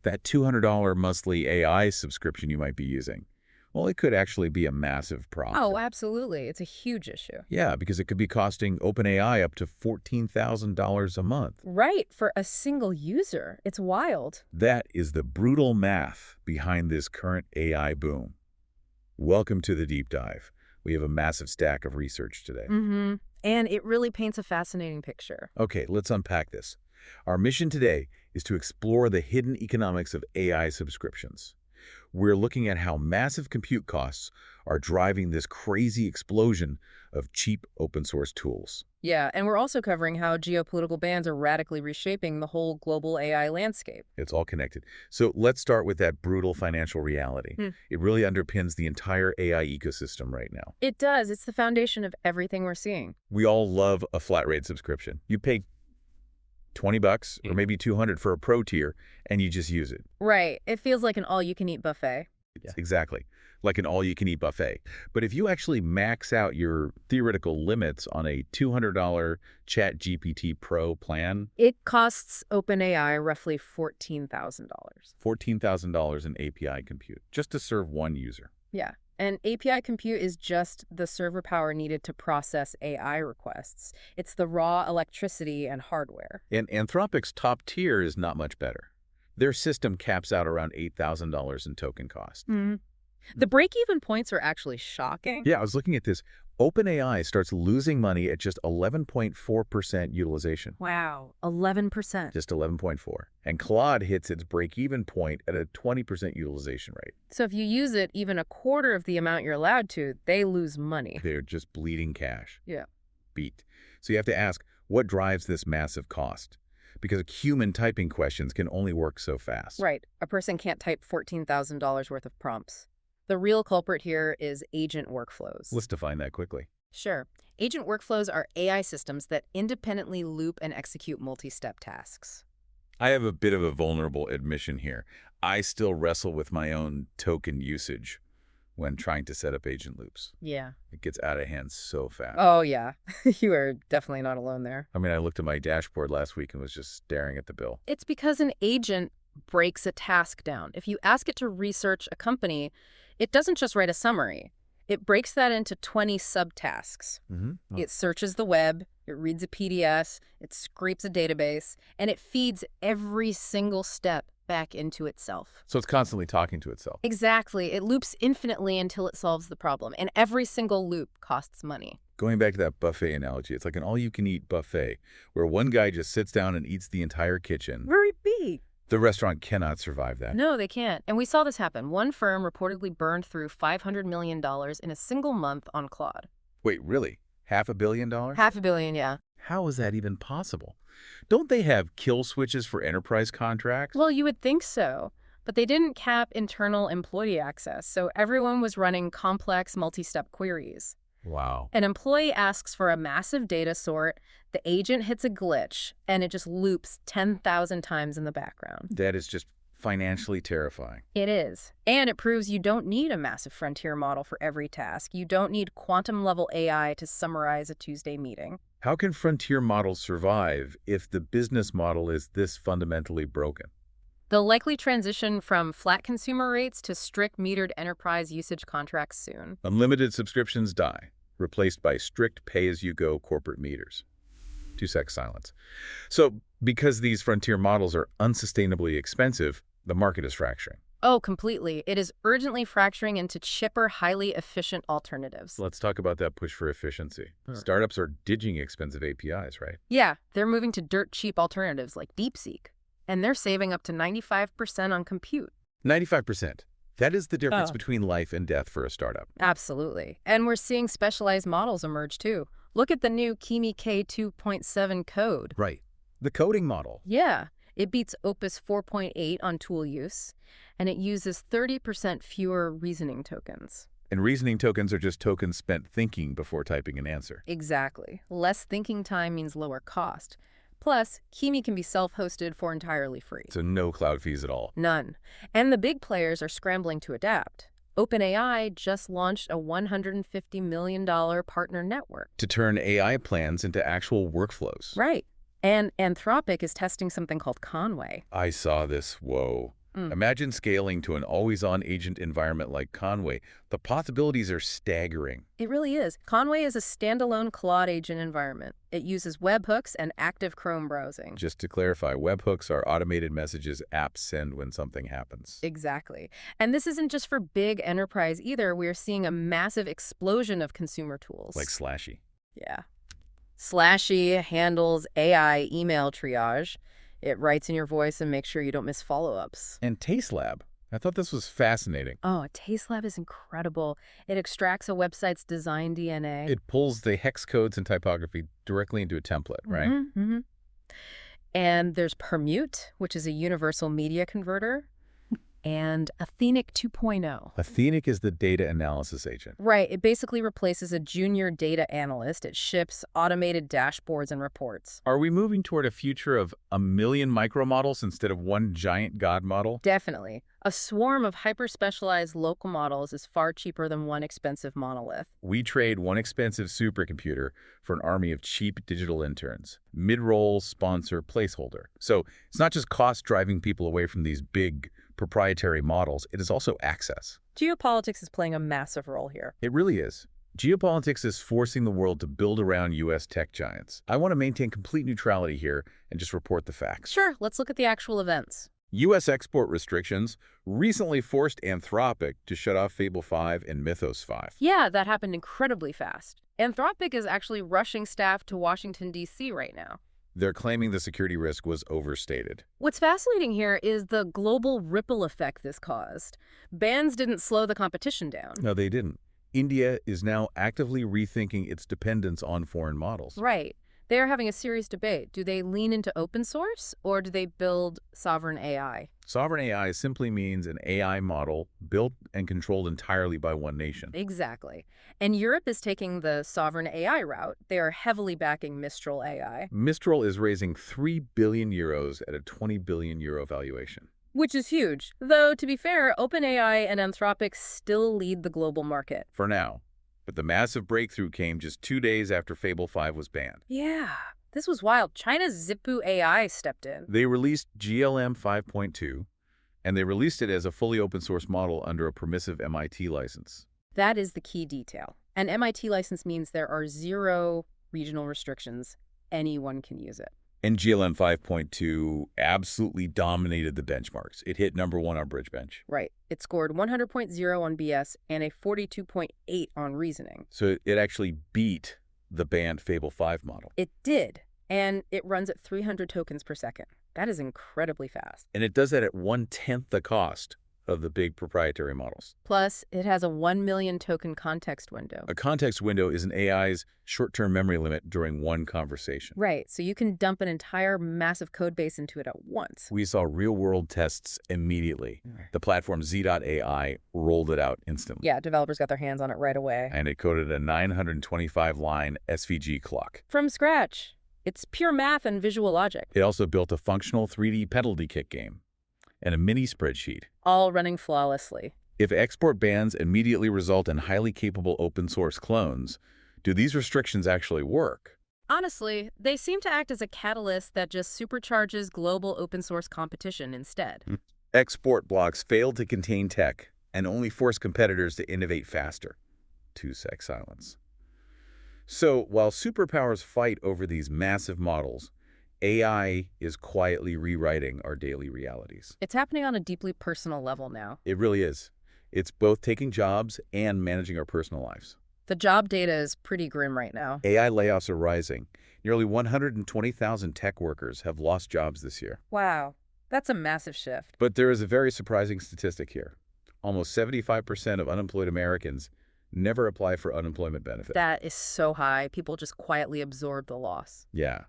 That $200 monthly AI subscription you might be using, well, it could actually be a massive problem. Oh, absolutely. It's a huge issue. Yeah, because it could be costing OpenAI up to $14,000 a month. Right, for a single user. It's wild. That is the brutal math behind this current AI boom. Welcome to the deep dive. We have a massive stack of research today. And it really paints a fascinating picture. Okay, let's unpack this. Our mission today is to explore the hidden economics of AI subscriptions. We're looking at how massive compute costs are driving this crazy explosion of cheap open source tools. Yeah, and we're also covering how geopolitical bans are radically reshaping the whole global AI landscape. It's all connected. So let's start with that brutal financial reality. It really underpins the entire AI ecosystem right now. It does. It's the foundation of everything we're seeing. We all love a flat rate subscription. You pay $20 or maybe $200 for a pro tier, and you just use it. Right. It feels like an all-you-can-eat buffet. Yeah. Exactly. Like an all-you-can-eat buffet. But if you actually max out your theoretical limits on a $200 ChatGPT Pro plan, it costs OpenAI roughly $14,000. $14,000 in API compute, just to serve one user. Yeah. And API compute is just the server power needed to process AI requests. It's the raw electricity and hardware. And Anthropic's top tier is not much better. Their system caps out around $8,000 in token cost. The break-even points are actually shocking. Yeah, I was looking at this. OpenAI starts losing money at just 11.4% utilization. Wow, 11%. Just 11.4. And Claude hits its break-even point at a 20% utilization rate. So if you use it even a quarter of the amount you're allowed to, they lose money. They're just bleeding cash. Yeah. Beat. So you have to ask, what drives this massive cost? Because human typing questions can only work so fast. Right. A person can't type $14,000 worth of prompts. The real culprit here is agent workflows. Let's define that quickly. Sure. Agent workflows are AI systems that independently loop and execute multi-step tasks. I have a bit of a vulnerable admission here. I still wrestle with my own token usage when trying to set up agent loops. Yeah. It gets out of hand so fast. Oh, yeah. You are definitely not alone there. I mean, I looked at my dashboard last week and was just staring at the bill. It's because an agent breaks a task down. If you ask it to research a company, it doesn't just write a summary. It breaks that into 20 subtasks. It searches the web, it reads a PDS, it scrapes a database, and it feeds every single step back into itself. So it's constantly talking to itself. Exactly. It loops infinitely until it solves the problem, and every single loop costs money. Going back to that buffet analogy, it's like an all-you-can-eat buffet where one guy just sits down and eats the entire kitchen. Very big. The restaurant cannot survive that. No, they can't. And we saw this happen. One firm reportedly burned through $500 million in a single month on Claude. Wait, really? $500 million? $500 million, yeah. How is that even possible? Don't they have kill switches for enterprise contracts? Well, you would think so. But they didn't cap internal employee access, so everyone was running complex multi-step queries. Wow. An employee asks for a massive data sort, the agent hits a glitch, and it just loops 10,000 times in the background. That is just financially terrifying. It is. And it proves you don't need a massive frontier model for every task. You don't need quantum-level AI to summarize a Tuesday meeting. How can frontier models survive if the business model is this fundamentally broken? They'll likely transition from flat consumer rates to strict metered enterprise usage contracts soon. Unlimited subscriptions die, replaced by strict pay-as-you-go corporate meters. 2-sec silence. So, because these frontier models are unsustainably expensive, the market is fracturing. Oh, completely. It is urgently fracturing into chipper, highly efficient alternatives. Let's talk about that push for efficiency. Startups are ditching expensive APIs, right? Yeah, they're moving to dirt-cheap alternatives like DeepSeek. And they're saving up to 95% on compute. 95%. That is the difference between life and death for a startup. Absolutely. And we're seeing specialized models emerge, too. Look at the new Kimi K2.7 code. Right. The coding model. Yeah. It beats Opus 4.8 on tool use, and it uses 30% fewer reasoning tokens. And reasoning tokens are just tokens spent thinking before typing an answer. Exactly. Less thinking time means lower cost. Plus, Kimi can be self-hosted for entirely free. So no cloud fees at all. None. And the big players are scrambling to adapt. OpenAI just launched a $150 million partner network. To turn AI plans into actual workflows. Right. And Anthropic is testing something called Conway. I saw this. Whoa. Imagine scaling to an always-on agent environment like Conway. The possibilities are staggering. It really is. Conway is a standalone Claude agent environment. It uses webhooks and active Chrome browsing. Just to clarify, webhooks are automated messages apps send when something happens. Exactly. And this isn't just for big enterprise either. We're seeing a massive explosion of consumer tools. Like Slashy. Yeah. Slashy handles AI email triage. It writes in your voice and makes sure you don't miss follow-ups. And TasteLab. I thought this was fascinating. Oh, TasteLab is incredible. It extracts a website's design DNA. It pulls the hex codes and typography directly into a template, right? Mm-hmm. And there's Permute, which is a universal media converter, and Athenic 2.0. Athenic is the data analysis agent. Right. It basically replaces a junior data analyst. It ships automated dashboards and reports. Are we moving toward a future of a million micromodels instead of one giant god model? Definitely. A swarm of hyper-specialized local models is far cheaper than one expensive monolith. We trade one expensive supercomputer for an army of cheap digital interns. Mid-roll, sponsor, placeholder. So it's not just cost driving people away from these big proprietary models, it is also access. Geopolitics is playing a massive role here. It really is. Geopolitics is forcing the world to build around U.S. tech giants. I want to maintain complete neutrality here and just report the facts. Sure, let's look at the actual events. U.S. export restrictions recently forced Anthropic to shut off Fable 5 and Mythos 5. Yeah, that happened incredibly fast. Anthropic is actually rushing staff to Washington, D.C. right now. They're claiming the security risk was overstated. What's fascinating here is the global ripple effect this caused. Bans didn't slow the competition down. No, they didn't. India is now actively rethinking its dependence on foreign models. Right. They're having a serious debate. Do they lean into open source or do they build sovereign AI? Sovereign AI simply means an AI model built and controlled entirely by one nation. Exactly. And Europe is taking the sovereign AI route. They are heavily backing Mistral AI. Mistral is raising 3 billion euros at a 20 billion euro valuation. Which is huge. Though, to be fair, OpenAI and Anthropic still lead the global market. For now. But the massive breakthrough came just 2 days after Fable 5 was banned. Yeah, this was wild. China's Zhipu AI stepped in. They released GLM-5.2, and they released it as a fully open source model under a permissive MIT license. That is the key detail. An MIT license means there are 0 regional restrictions. Anyone can use it. And GLM-5.2 absolutely dominated the benchmarks. It hit #1 on Bridgebench. Right. It scored 100.0 on BS and a 42.8 on reasoning. So it actually beat the banned Fable 5 model. It did. And it runs at 300 tokens per second. That is incredibly fast. And it does that at 1/10 the cost of the big proprietary models. Plus, it has a 1 million token context window. A context window is an AI's short-term memory limit during one conversation. Right, so you can dump an entire massive code base into it at once. We saw real-world tests immediately. The platform Z.AI rolled it out instantly. Yeah, developers got their hands on it right away. And it coded a 925-line SVG clock. From scratch. It's pure math and visual logic. It also built a functional 3D penalty kick game and a mini spreadsheet. All running flawlessly. If export bans immediately result in highly capable open source clones, do these restrictions actually work? Honestly, they seem to act as a catalyst that just supercharges global open source competition instead. Export blocks failed to contain tech and only force competitors to innovate faster. 2-sec silence. So while superpowers fight over these massive models, AI is quietly rewriting our daily realities. It's happening on a deeply personal level now. It really is. It's both taking jobs and managing our personal lives. The job data is pretty grim right now. AI layoffs are rising. Nearly 120,000 tech workers have lost jobs this year. Wow, that's a massive shift. But there is a very surprising statistic here. Almost 75% of unemployed Americans never apply for unemployment benefits. That is so high. People just quietly absorb the loss. Yeah.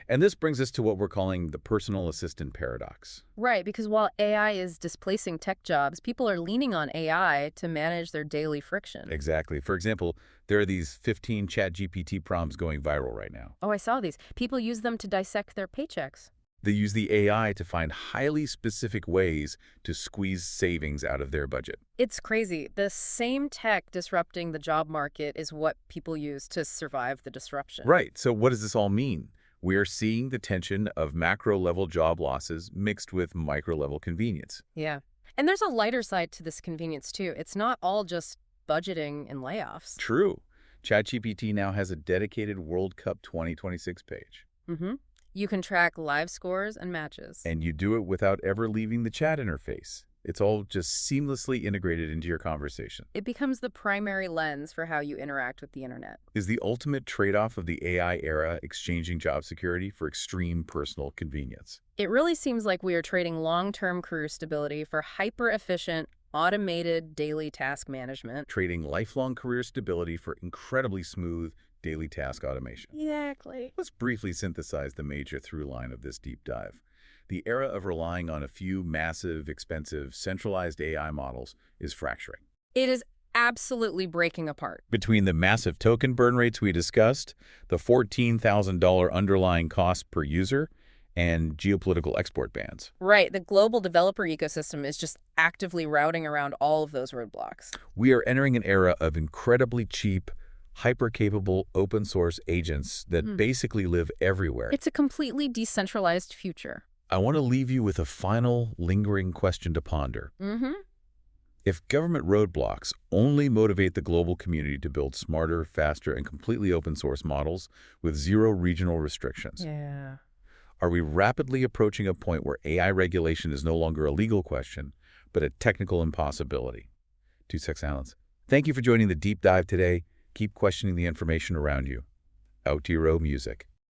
And this brings us to what we're calling the personal assistant paradox. Right, because while AI is displacing tech jobs, people are leaning on AI to manage their daily friction. Exactly. For example, there are these 15 ChatGPT prompts going viral right now. Oh, I saw these. People use them to dissect their paychecks. They use the AI to find highly specific ways to squeeze savings out of their budget. It's crazy. The same tech disrupting the job market is what people use to survive the disruption. Right. So what does this all mean? We are seeing the tension of macro-level job losses mixed with micro-level convenience. Yeah. And there's a lighter side to this convenience, too. It's not all just budgeting and layoffs. True. ChatGPT now has a dedicated World Cup 2026 page. You can track live scores and matches. And you do it without ever leaving the chat interface. It's all just seamlessly integrated into your conversation. It becomes the primary lens for how you interact with the internet. Is the ultimate trade-off of the AI era exchanging job security for extreme personal convenience? It really seems like we are trading long-term career stability for hyper-efficient, automated daily task management. Trading lifelong career stability for incredibly smooth daily task automation. Exactly. Let's briefly synthesize the major through line of this deep dive. The era of relying on a few massive, expensive, centralized AI models is fracturing. It is absolutely breaking apart. Between the massive token burn rates we discussed, the $14,000 underlying cost per user, and geopolitical export bans. Right. The global developer ecosystem is just actively routing around all of those roadblocks. We are entering an era of incredibly cheap, hyper-capable open-source agents that basically live everywhere. It's a completely decentralized future. I want to leave you with a final, lingering question to ponder. If government roadblocks only motivate the global community to build smarter, faster, and completely open-source models with zero regional restrictions, are we rapidly approaching a point where AI regulation is no longer a legal question, but a technical impossibility? 2 Silence. Thank you for joining the deep dive today. Keep questioning the information around you. Out to your own music.